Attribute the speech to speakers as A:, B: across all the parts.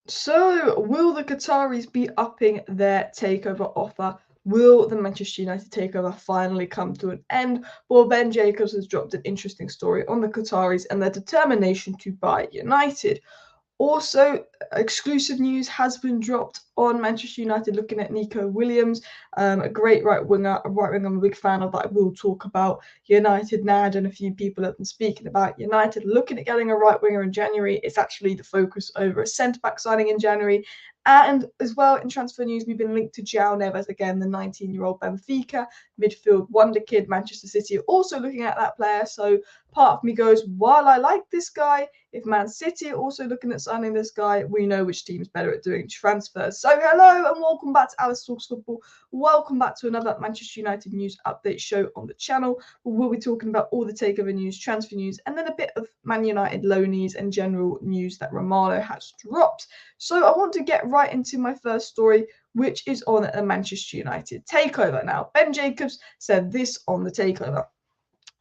A: So, will the Qataris be upping their takeover offer? Will the Manchester United takeover finally come to an end? Well, Ben Jacobs has dropped an interesting story on the Qataris and their determination to buy United. Also, exclusive news has been dropped on Manchester United looking at Nico Williams, a great right winger, I'm a big fan of that I will talk about. United now, and a few people have been speaking about United looking at getting a right winger in January. It's actually the focus over a centre-back signing in January. And as well, in transfer news, we've been linked to João Neves again, the 19-year-old Benfica midfield wonder kid. Manchester City are also looking at that player. So part of me goes, while I like this guy, if Man City are also looking at signing this guy, we know which team's better at doing transfers. So hello and welcome back to Alice Talks Football. Welcome back to another Manchester United news update show on the channel. We'll be talking about all the takeover news, transfer news, and then a bit of Man United loanees and general news that Romano has dropped. So I want to get right into my first story, which is on the Manchester United takeover. Now, Ben Jacobs said this on the takeover.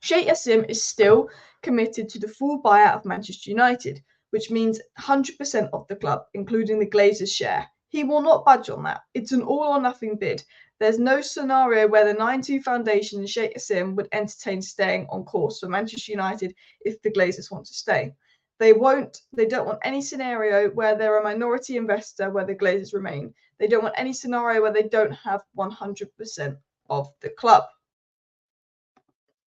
A: Sheikh Jassim is still committed to the full buyout of Manchester United, which means 100% of the club, including the Glazers' share. He will not budge on that. It's an all-or-nothing bid. There's no scenario where the 9-2 Foundation and Sheikh Jassim would entertain staying on course for Manchester United if the Glazers want to stay. They don't want any scenario where they're a minority investor where the Glazers remain. They don't want any scenario where they don't have 100% of the club.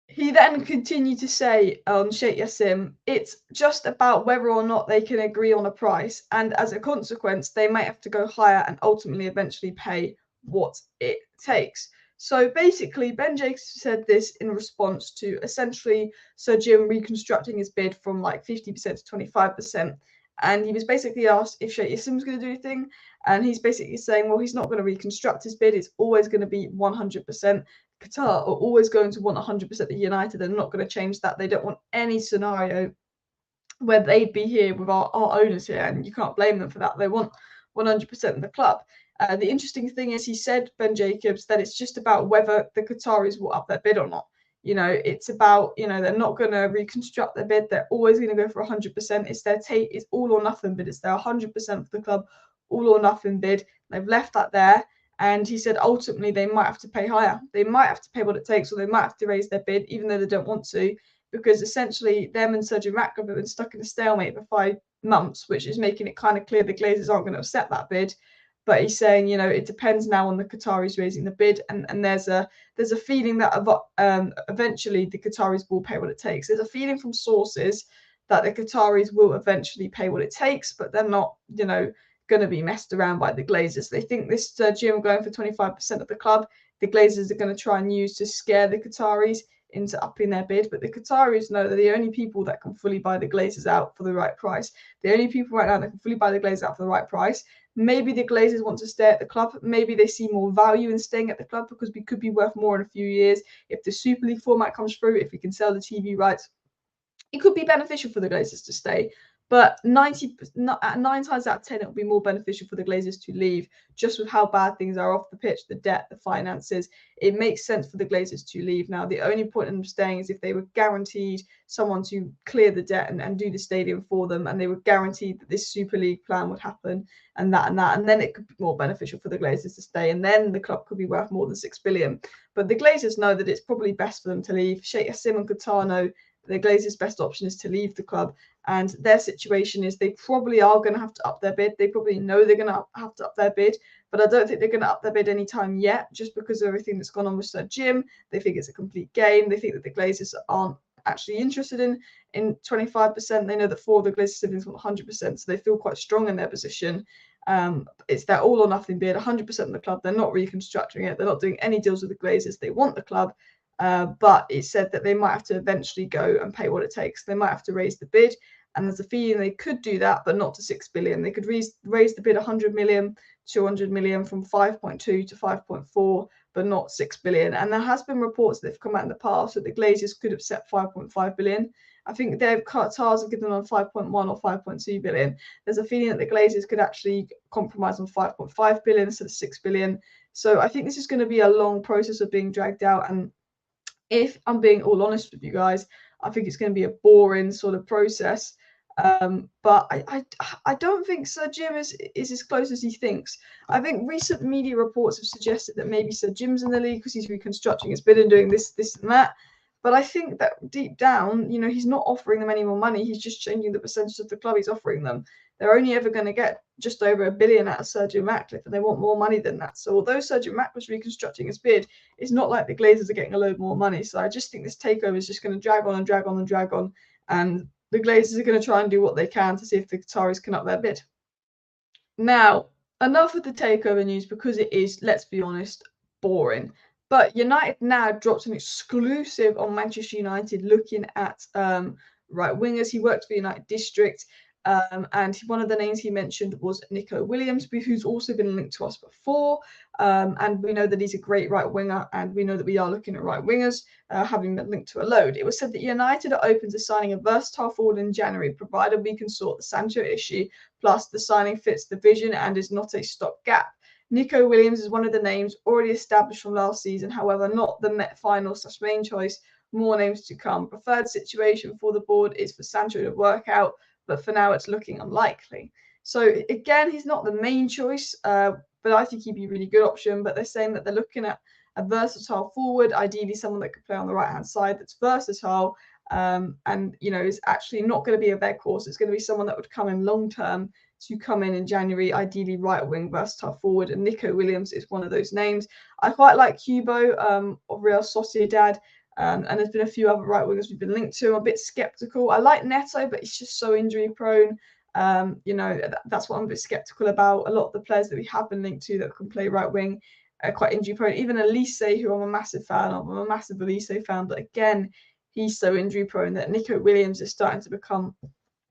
A: He then continued to say on Sheikh Jassim, it's just about whether or not they can agree on a price, and as a consequence, they might have to go higher and ultimately eventually pay what it takes. So basically, Ben Jacobs said this in response to essentially Sir Jim reconstructing his bid from like 50% to 25%. And he was basically asked if Sheikh Jassim was going to do anything. And he's basically saying, well, he's not going to reconstruct his bid. It's always going to be 100%. Qatar are always going to want 100% of United. They're not going to change that. They don't want any scenario where they'd be here with our owners here, and you can't blame them for that. They want 100% of the club. The interesting thing is, he said, Ben Jacobs, that it's just about whether the Qataris will up their bid or not. It's about, they're not going to reconstruct their bid. They're always going to go for 100%. It's their it's all or nothing bid. It's their 100% of the club, all or nothing bid. They've left that there. And he said ultimately they might have to pay higher. They might have to pay what it takes, or they might have to raise their bid, even though they don't want to, because essentially them and Sergio Ratcliffe have been stuck in a stalemate for 5 months, which is making it kind of clear the Glazers aren't going to accept that bid. But he's saying, it depends now on the Qataris raising the bid, and there's a feeling that eventually the Qataris will pay what it takes. There's a feeling from sources that the Qataris will eventually pay what it takes, but they're not, going to be messed around by the Glazers. They think this Jim going for 25% of the club, the Glazers are going to try and use to scare the Qataris into upping their bid. But the Qataris know they're the only people that can fully buy the Glazers out for the right price. The only people right now that can fully buy the Glazers out for the right price. Maybe the Glazers want to stay at the club. Maybe they see more value in staying at the club because we could be worth more in a few years. If the Super League format comes through, if we can sell the TV rights, it could be beneficial for the Glazers to stay. But 9 times out of 10, it will be more beneficial for the Glazers to leave, just with how bad things are off the pitch, the debt, the finances. It makes sense for the Glazers to leave. Now, the only point in them staying is if they were guaranteed someone to clear the debt and do the stadium for them, and they were guaranteed that this Super League plan would happen, and then it could be more beneficial for the Glazers to stay, and then the club could be worth more than 6 billion. But the Glazers know that it's probably best for them to leave. Sheikh Jassim and Qatar know the Glazers' best option is to leave the club, and their situation is they probably are going to have to up their bid. They probably know they're going to have to up their bid, but I don't think they're going to up their bid anytime yet, just because of everything that's gone on with Sir Jim. They think it's a complete game. They think that the Glazers aren't actually interested in 25%. They know that 4 of the Glazers siblings want 100%, so they feel quite strong in their position. It's their all or nothing bid, 100% of the club. They're not reconstructing it. They're not doing any deals with the Glazers. They want the club. But it said that they might have to eventually go and pay what it takes. They might have to raise the bid, and there's a feeling they could do that, but not to 6 billion. They could raise the bid 100 million, 200 million, from 5.2 to 5.4, but not 6 billion. And there has been reports that have come out in the past that the Glazers could have set 5.5 billion. I think their Qatars have given on 5.1 or 5.2 billion. There's a feeling that the Glazers could actually compromise on 5.5 billion instead of 6 billion. So I think this is going to be a long process of being dragged out, and if I'm being all honest with you guys, I think it's going to be a boring sort of process. But I don't think Sir Jim is as close as he thinks. I think recent media reports have suggested that maybe Sir Jim's in the league because he's reconstructing his bid and doing this and that. But I think that deep down, he's not offering them any more money. He's just changing the percentage of the club he's offering them. They're only ever going to get just over $1 billion out of Sir Jim Ratcliffe, and they want more money than that. So although Sir Jim Ratcliffe's reconstructing his bid, it's not like the Glazers are getting a load more money. So I just think this takeover is just going to drag on and drag on and drag on. And the Glazers are going to try and do what they can to see if the Qataris can up their bid. Now, enough of the takeover news because it is, let's be honest, boring. But United now dropped an exclusive on Manchester United looking at right wingers. He worked for United District. And one of the names he mentioned was Nico Williams, who's also been linked to us before. And we know that he's a great right winger, and we know that we are looking at right wingers, having been linked to a load. It was said that United are open to signing a versatile forward in January, provided we can sort the Sancho issue, plus the signing fits the vision and is not a stopgap. Nico Williams is one of the names already established from last season, however, not the Met final/main choice. More names to come. Preferred situation for the board is for Sancho to work out, but for now it's looking unlikely. So again, he's not the main choice, but I think he'd be a really good option. But they're saying that they're looking at a versatile forward, ideally someone that could play on the right-hand side that's versatile, and is actually not going to be a workhorse. It's going to be someone that would come in long-term to come in January, ideally right wing, versatile forward, and Nico Williams is one of those names. I quite like Hugo of Real Sociedad. And there's been a few other right wingers we've been linked to. I'm a bit skeptical. I like Neto, but he's just so injury prone. That's what I'm a bit skeptical about. A lot of the players that we have been linked to that can play right wing are quite injury prone. Even Elise, who I'm a massive fan of. I'm a massive Elise fan, but again, he's so injury prone that Nico Williams is starting to become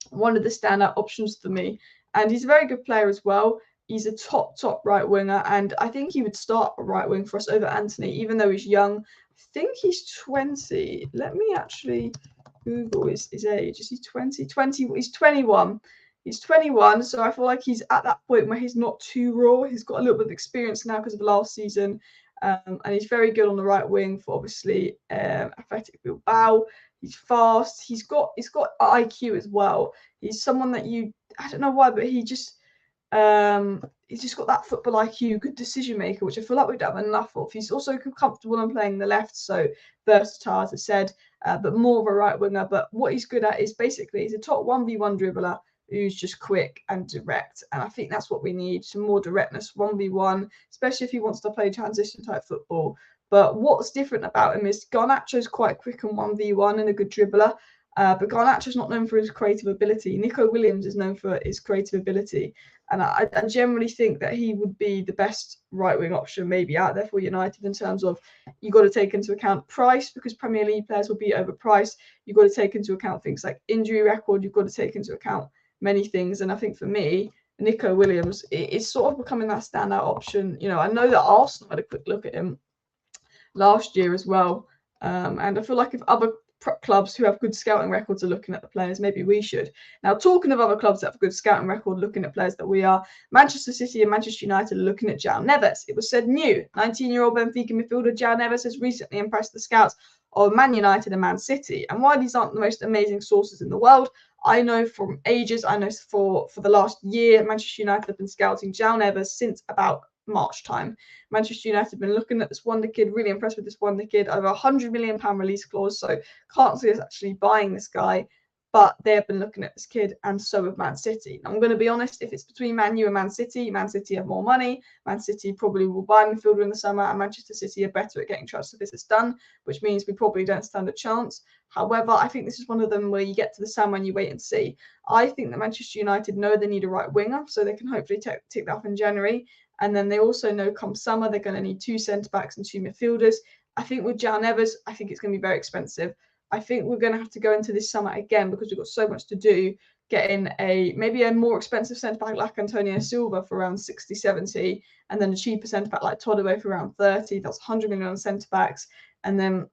A: one of the standout options for me. And he's a very good player as well. He's a top right winger, and I think he would start a right wing for us over Anthony, even though he's young. I think he's 20. Let me actually Google his age. Is he 20? He's 21. He's 21, so I feel like he's at that point where he's not too raw. He's got a little bit of experience now because of last season, and he's very good on the right wing for obviously Athletic Bilbao. He's fast. He's got IQ as well. He's someone that I don't know why, but he's just got that football IQ, good decision maker, which I feel like we don't have enough of. He's also comfortable in playing the left, so versatile, as I said, but more of a right winger. But what he's good at is basically he's a top 1v1 dribbler who's just quick and direct. And I think that's what we need, some more directness, 1v1, especially if he wants to play transition type football. But what's different about him is Garnacho's quite quick on 1v1 and a good dribbler. But Garnacho's not known for his creative ability. Nico Williams is known for his creative ability. And I generally think that he would be the best right-wing option maybe out there for United in terms of you've got to take into account price, because Premier League players will be overpriced. You've got to take into account things like injury record. You've got to take into account many things. And I think for me, Nico Williams is sort of becoming that standout option. I know that Arsenal had a quick look at him last year as well. And I feel like if other clubs who have good scouting records are looking at the players, maybe we should. Now, talking of other clubs that have good scouting record looking at players that we are, Manchester City and Manchester United are looking at João Neves. It was said new 19-year-old Benfica midfielder João Neves has recently impressed the scouts of Man United and Man City. And while these aren't the most amazing sources in the world, I know from ages, I know for the last year, Manchester United have been scouting João Neves since about March time. Manchester United have been looking at this wonder kid, really impressed with this wonder kid, over £100 million release clause, so can't see us actually buying this guy, but they have been looking at this kid, and so have Man City. Now, I'm going to be honest, if it's between Man U and Man City have more money. Man City probably will buy a midfielder in the summer, and Manchester City are better at getting transfer business done, which means we probably don't stand a chance. However, I think this is one of them where you get to the summer and you wait and see. I think that Manchester United know they need a right winger, so they can hopefully tick that off in January. And then they also know come summer, they're going to need 2 centre-backs and 2 midfielders. I think with João Neves, I think it's going to be very expensive. I think we're going to have to go into this summer again because we've got so much to do, getting maybe a more expensive centre-back like Antonio Silva for around 60, 70, and then a cheaper centre-back like Todibo for around 30. That's 100 million on centre-backs. And then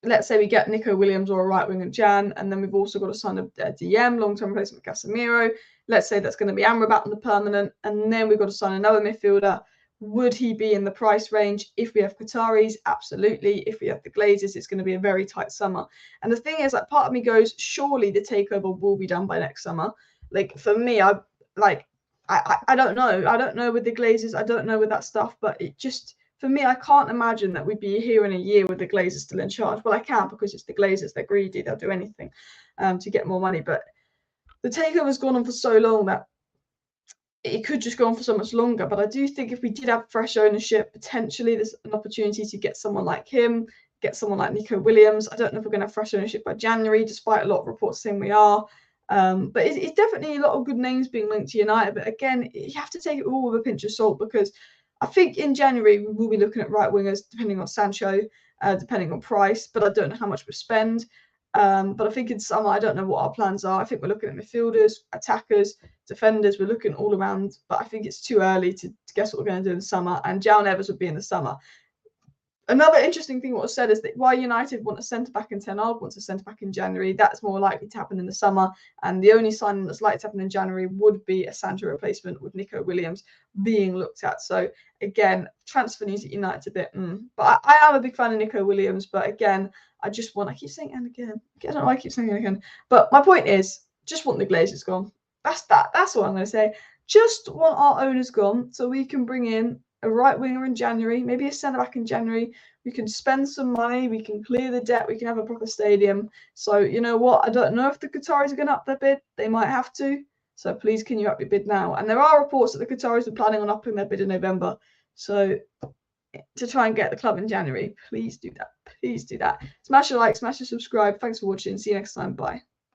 A: let's say we get Nico Williams or a right wing at Jan, and then we've also got to sign a DM, long-term replacement Casemiro. Let's say that's going to be Amrabat on the permanent, and then we've got to sign another midfielder. Would he be in the price range? If we have Qataris, absolutely. If we have the Glazers, it's going to be a very tight summer. And the thing is, like, part of me goes, surely the takeover will be done by next summer. Like, for me, I don't know. I don't know with the Glazers. I don't know with that stuff. But it just, for me, I can't imagine that we'd be here in a year with the Glazers still in charge. Well, I can, because it's the Glazers. They're greedy. They'll do anything to get more money. But the takeover's gone on for so long that it could just go on for so much longer. But I do think if we did have fresh ownership, potentially there's an opportunity to get someone like him, get someone like Nico Williams. I don't know if we're going to have fresh ownership by January, despite a lot of reports saying we are. But it's definitely a lot of good names being linked to United. But again, you have to take it all with a pinch of salt, because I think in January we will be looking at right wingers, depending on Sancho, depending on price. But I don't know how much we spend. But I think in summer, I don't know what our plans are. I think we're looking at midfielders, attackers, defenders. We're looking all around, but I think it's too early to guess what we're going to do in the summer. And Jao Neves would be in the summer. Another interesting thing what was said is that why United want a centre-back in Ten Hag wants a centre-back in January, that's more likely to happen in the summer. And the only signing that's likely to happen in January would be a Sancho replacement, with Nico Williams being looked at. So again, transfer news at United a bit. But I am a big fan of Nico Williams. But again, I keep saying and again. I don't know why I keep saying it again. But my point is, just want the Glazers gone. That's what I'm going to say. Just want our owners gone so we can bring in a right winger in January, maybe a centre back in January. We can spend some money, we can clear the debt, we can have a proper stadium. So you know what? I don't know if the Qataris are going to up their bid. They might have to. So please, can you up your bid now? And there are reports that the Qataris are planning on upping their bid in November. So to try and get the club in January, please do that. Please do that. Smash a like, smash a subscribe. Thanks for watching. See you next time. Bye.